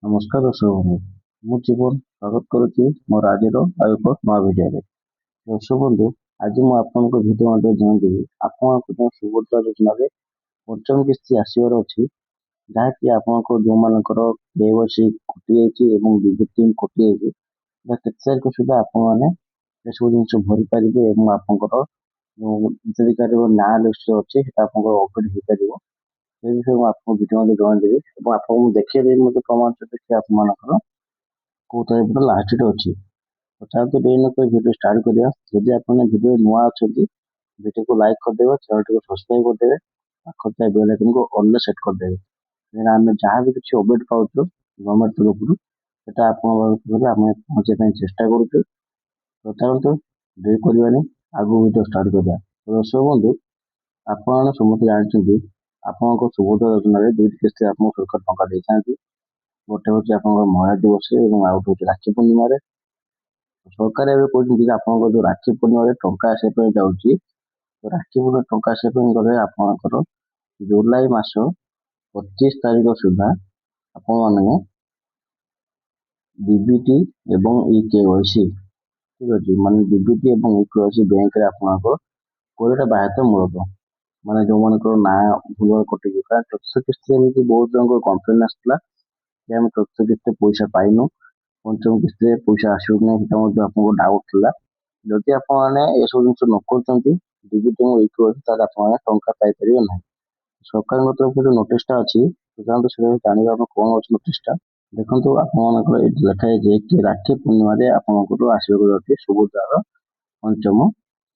ନମସ୍କାର ଦର୍ଶକ ବନ୍ଧୁ, ମୁଁ ଜୀବନ ସ୍ୱାଗତ କରୁଛି ମୋର ଆଜିର ଆଉ ଏକ ନୂଆ ଭିଡ଼ିଓରେ। ଦର୍ଶକ ବନ୍ଧୁ, ଆଜି ମୁଁ ଆପଣଙ୍କ ଭିଡ଼ିଓ ମଧ୍ୟରେ ଜଣାଇଦେବି ଆପଣଙ୍କ ଯେଉଁ ସୁଭଦ୍ରା ଯୋଜନାରେ ପଞ୍ଚମ କିସ୍ତି ଆସିବାର ଅଛି, ଯାହାକି ଆପଣଙ୍କ ଯେଉଁମାନଙ୍କର KYC କଟିଯାଇଛି ଏବଂ ବିଦ୍ୟୁତ୍ କଟିଯାଇଛି, କେତେ ତାରିଖ ସୁଦ୍ଧା ଆପଣମାନେ ଏସବୁ ଜିନିଷ ଭରିପାରିବେ ଏବଂ ଆପଣଙ୍କର ଯେଉଁ ହିତାଧିକାରୀଙ୍କ ନାଁ ଲିଷ୍ଟରେ ଅଛି ସେଟା ଆପଣଙ୍କର ଅପଡେଟ୍ ହେଇପାରିବ। ସେ ବିଷୟରେ ମୁଁ ଆପଣଙ୍କୁ ଭିଡ଼ିଓ ମଧ୍ୟ ଜଣାଇଦେବି ଏବଂ ଆପଣଙ୍କୁ ଦେଖେଇଦେବି ମଧ୍ୟ ପ୍ରମାଣ ସହିତ ଆପଣମାନଙ୍କର କୋଉ ଟାଇପ୍ର ଲାଷ୍ଟ ଡେଟ୍ ଅଛି। ତ ଚାଲନ୍ତୁ ଡେରି ନକରି ଭିଡ଼ିଓ ଷ୍ଟାର୍ଟ କରିବା। ଯଦି ଆପଣ ଭିଡ଼ିଓ ନୂଆ ଅଛନ୍ତି, ଭିଡ଼ିଓକୁ ଲାଇକ୍ କରିଦେବେ, ଚ୍ୟାନେଲଟିକୁ ସବସ୍କ୍ରାଇବ୍ କରିଦେବେ, ପାଖରେ ଥିବା ବେଲ୍ ଆଇକନକୁ ଅଲ୍ରେ ସେଟ୍ କରିଦେବେ। କାହିଁକିନା ଆମେ ଯାହା ବି କିଛି ଅପଡେଟ୍ ପାଉଛୁ ଗଭର୍ଣ୍ଣମେଣ୍ଟ ତରଫରୁ ସେଟା ଆପଣଙ୍କ ପାଖରେ ଆମେ ପହଞ୍ଚାଇବା ପାଇଁ ଚେଷ୍ଟା କରୁଛୁ। ତ ଚାଲନ୍ତୁ ଡେରି କରିବାନି, ଆଗକୁ ଭିଡ଼ିଓ ଷ୍ଟାର୍ଟ କରିବା। ଦର୍ଶକ ବନ୍ଧୁ, ଆପଣମାନେ ସମସ୍ତେ ଜାଣିଛନ୍ତି ଆପଣଙ୍କ ସୁଭଦ୍ରା ଯୋଜନାରେ ଦୁଇଟି କିସ୍ତି ଆପଣଙ୍କୁ ସରକାର ଟଙ୍କା ଦେଇଥାନ୍ତି। ଗୋଟେ ହେଉଛି ଆପଣଙ୍କର ମହିଳା ଦିବସରେ ଏବଂ ଆଉ ଗୋଟେ ହେଉଛି ରାକ୍ଷୀ ପୂର୍ଣ୍ଣିମାରେ। ସରକାର ଏବେ କହୁଛନ୍ତି ଯେ ଆପଣଙ୍କ ଯେଉଁ ରାକ୍ଷୀ ପୂର୍ଣ୍ଣିମାରେ ଟଙ୍କା ଆସିବା ପାଇଁ ଯାଉଛି, ରାକ୍ଷୀ ପୂର୍ଣ୍ଣିମା ଟଙ୍କା ଆସିବା ପାଇଁ ଗଲେ ଆପଣଙ୍କର ଜୁଲାଇ ମାସ 25 ତାରିଖ ସୁଦ୍ଧା ଆପଣମାନେ DBT ଏବଂ EKYC, ଠିକ୍ ଅଛି, ମାନେ DBT ଏବଂ EKYC ବ୍ୟାଙ୍କରେ ଆପଣଙ୍କ କୋଡ଼ିଏଟା ବାଧ୍ୟତାମୂଳକ, ମାନେ ଯେଉଁମାନଙ୍କର ନାଁ ଭୁଲ କଟିଯିବ। କାରଣ ଚତୁର୍ଥ କିସ୍ତିରେ ଏମିତି ବହୁତ ଜଣଙ୍କର କମ୍ପ୍ଲେନ୍ ଆସିଥିଲା ଯେ ଆମେ ଚତୁର୍ଥ କିସ୍ତିରେ ପଇସା ପାଇନୁ, ପଞ୍ଚମ କିସ୍ତିରେ ପଇସା ଆସିବ କି ନାହିଁ ସେଟା ମଧ୍ୟ ଆପଣଙ୍କ ଡାଉଟ୍ ଥିଲା। ଯଦି ଆପଣମାନେ ଏସବୁ ଜିନିଷ ନ କରୁଛନ୍ତି DBT ଏବଂ EKYC, ତାହେଲେ ଆପଣମାନେ ଟଙ୍କା ପାଇପାରିବେ ନାହିଁ। ସରକାରଙ୍କ ତରଫରୁ ଯେଉଁ ନୋଟିସ୍ଟା ଅଛି, ଯାଆନ୍ତୁ ସେଟା ଜାଣିବା ଆମେ କ'ଣ ଅଛି ନୋଟିସ୍ଟା। ଦେଖନ୍ତୁ ଆପଣମାନଙ୍କର ଏଠି ଲେଖା ହେଇଛି କି ରାକ୍ଷୀ ପୂର୍ଣ୍ଣିମାରେ ଆପଣଙ୍କର ଆସିବାକୁ ଯାଉଛି ସୁଭଦ୍ରାର ପଞ୍ଚମ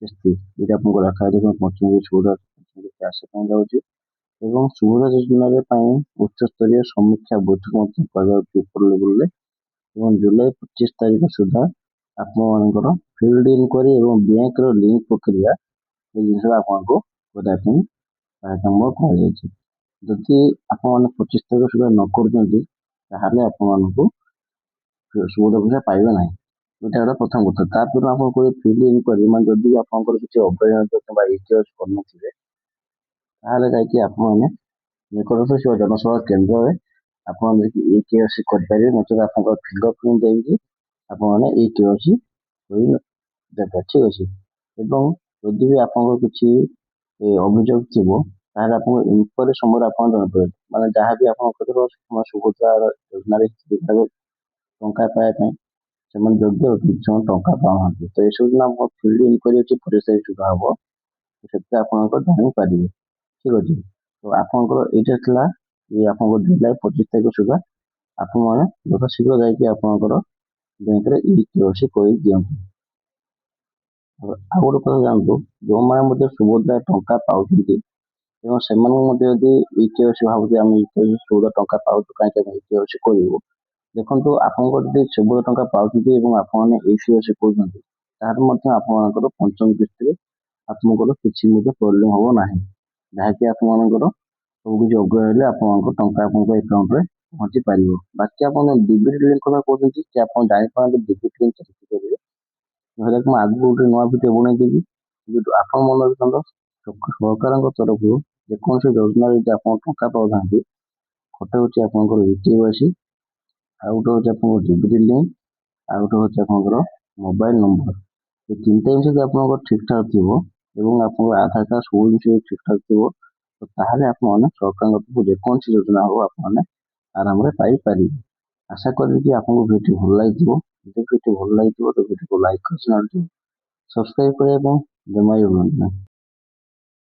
କିସ୍ତି। ଏଇଟା ଆପଣଙ୍କୁ ଲେଖା ହେଇଛି ପଞ୍ଚମ ସୁଭଦ୍ରା କିସ୍ତି ଆସିବା ପାଇଁ ଯାଉଛି ଏବଂ ସୁଭଦ୍ରା ଯୋଜନା ପାଇଁ ଉଚ୍ଚସ୍ତରୀୟ ସମୀକ୍ଷା ବୈଠକ ମଧ୍ୟ କରାଯାଉଛି ଉପର ଲେବୁଲରେ ଏବଂ ଜୁଲାଇ 25 ତାରିଖ ସୁଦ୍ଧା ଆପଣମାନଙ୍କର ଫିଲ୍ଡ ଇନକ୍ୱାରି ଏବଂ ବ୍ୟାଙ୍କର ଲିଙ୍କ ପ୍ରକ୍ରିୟା ଏ ଜିନିଷଟା ଆପଣଙ୍କୁ କରିବା ପାଇଁ ବାଧ୍ୟତାମୂଳକ କରାଯାଇଛି। ଯଦି ଆପଣମାନେ 25 ତାରିଖ ସୁଦ୍ଧା ନ କରୁଛନ୍ତି, ତାହେଲେ ଆପଣମାନଙ୍କୁ ସୁଭଦ୍ରା ପଇସା ପାଇବେ ନାହିଁ। ଏଇଟା ହେଲା ପ୍ରଥମ କଥା। ତାପରେ ଆପଣ ଫିଲ୍ଡ ଇନକ୍ୱାରି, ମାନେ ଯଦି ଆପଣଙ୍କର କିଛି ଅବୈଧ କିମ୍ବା EKYC କରିନଥିବେ, ତାହେଲେ ଯାଇକି ଆପଣମାନେ ନିକଟସ୍ଥ ଥିବା ଜନସେବା କେନ୍ଦ୍ରରେ ଆପଣ ଯାଇକି EKYC କରିପାରିବେ, ନଚେତ ଆପଣଙ୍କର ଫିଙ୍ଗର ପ୍ରିଣ୍ଟ ଦେଇକି ଆପଣମାନେ EKYC କରିଦେବେ, ଠିକ୍ ଅଛି। ଏବଂ ଯଦି ବି ଆପଣଙ୍କର କିଛି ଅଭିଯୋଗ ଥିବ, ତାହେଲେ ଆପଣଙ୍କ ଇନକ୍ୱାରି ସମୟରେ ଆପଣ ଜଣାଇପାରିବେ। ମାନେ ଯାହା ବି ଆପଣଙ୍କ ସୁଭଦ୍ରା ଯୋଜନାରେ ଟଙ୍କା ପାଇବା ପାଇଁ ସେମାନେ ଯୋଗ୍ୟ, ସେମାନେ ଟଙ୍କା ପାଉନାହାନ୍ତି। ତ ଏସବୁ ଦିନ ଆପଣଙ୍କ ଫିଲ୍ଡ ଇନକ୍ୱାରି ଅଛି 25 ତାରିଖ ସୁଦ୍ଧା ହେବ, ସେଥିରେ ଆପଣଙ୍କର ଜାଣିପାରିବେ, ଠିକ୍ ଅଛି। ତ ଆପଣଙ୍କର ଏଇଟା ଥିଲା ଆପଣଙ୍କ ଜୁଲାଇ 25 ତାରିଖ ସୁଦ୍ଧା ଆପଣମାନେ ଯଥାଶୀଘ୍ର ଯାଇକି ଆପଣଙ୍କର ବ୍ୟାଙ୍କରେ EKYC କରିଦିଅନ୍ତୁ। ଆଉ ଗୋଟେ କଥା ଜାଣନ୍ତୁ, ଯେଉଁମାନେ ମଧ୍ୟ ସୁଭଦ୍ରା ଟଙ୍କା ପାଉଛନ୍ତି ଏବଂ ସେମାନଙ୍କୁ ମଧ୍ୟ ଯଦି EKYC ଭାବୁଛି ଆମେ EKYC ସୁଭଦ୍ରା ଟଙ୍କା ପାଉଛୁ, କାହିଁକି ଆମେ EKYC କରିବୁ। ଦେଖନ୍ତୁ, ଆପଣଙ୍କର ଯଦି ସୁଭଦ୍ରା ଟଙ୍କା ପାଉଛନ୍ତି ଏବଂ ଆପଣମାନେ EKYC କରୁଛନ୍ତି, ତାହେଲେ ମଧ୍ୟ ଆପଣମାନଙ୍କର ପଞ୍ଚମ କିସ୍ତିରେ ଆପଣଙ୍କର କିଛି ମଧ୍ୟ ପ୍ରୋବ୍ଲେମ୍ ହେବ ନାହିଁ, ଯାହାକି ଆପଣମାନଙ୍କର ସବୁ କିଛି ଅଗ୍ରହ ହେଲେ ଆପଣଙ୍କ ଟଙ୍କା ଆପଣଙ୍କ ଆକାଉଣ୍ଟରେ ପହଞ୍ଚି ପାରିବ। ବାକି ଆପଣ DBT ଲିଙ୍କ କଥା କହୁଛନ୍ତି କି ଆପଣ ଜାଣିପାରନ୍ତି DBT ଲିଙ୍କ କେମିତି କରିବେ, ନହେଲେ ମୁଁ ଆଗକୁ ଗୋଟେ ନୂଆ ଭିଡ଼ିଓ ବନେଇଦେବି। କିନ୍ତୁ ଆପଣ ମନେ ରଖନ୍ତୁ, ସରକାରଙ୍କ ତରଫରୁ ଯେକୌଣସି ଯୋଜନାରେ ଯଦି ଆପଣ ଟଙ୍କା ପାଉଥାନ୍ତି, ଗୋଟେ ହେଉଛି ଆପଣଙ୍କର EKYC, ଆଉ ଗୋଟେ ହେଉଛି ଆପଣଙ୍କର DBT ଲିଙ୍କ, ଆଉ ଗୋଟେ ହେଉଛି ଆପଣଙ୍କର ମୋବାଇଲ ନମ୍ବର। ଏ ତିନିଟା ଜିନିଷ ଯଦି ଆପଣଙ୍କର ଠିକ୍ ଠାକ୍ ଥିବ ଏବଂ ଆପଣଙ୍କର ଆଧାର କାର୍ଡ଼ ସବୁ ଜିନିଷ ଠିକ୍ ଠାକ୍ ଥିବ, ତାହେଲେ ଆପଣମାନେ ସରକାରଙ୍କ ତରଫରୁ ଯେକୌଣସି ଯୋଜନା ହବ ଆପଣମାନେ ଆରାମରେ ପାଇପାରିବେ। ଆଶା କରିବି କି ଆପଣଙ୍କୁ ଭିଡ଼ିଓ ଭଲ ଲାଗିଥିବ। ଯଦି ଭିଡ଼ିଓ ଭଲ ଲାଗିଥିବ ତ ଭିଡ଼ିଓକୁ ଲାଇକ୍ କରି ଚ୍ୟାନେଲଟି ସବସ୍କ୍ରାଇବ୍ କରିବା ପାଇଁ ଜମା ବି ଭୁଲନ୍ତୁ ନାହିଁ।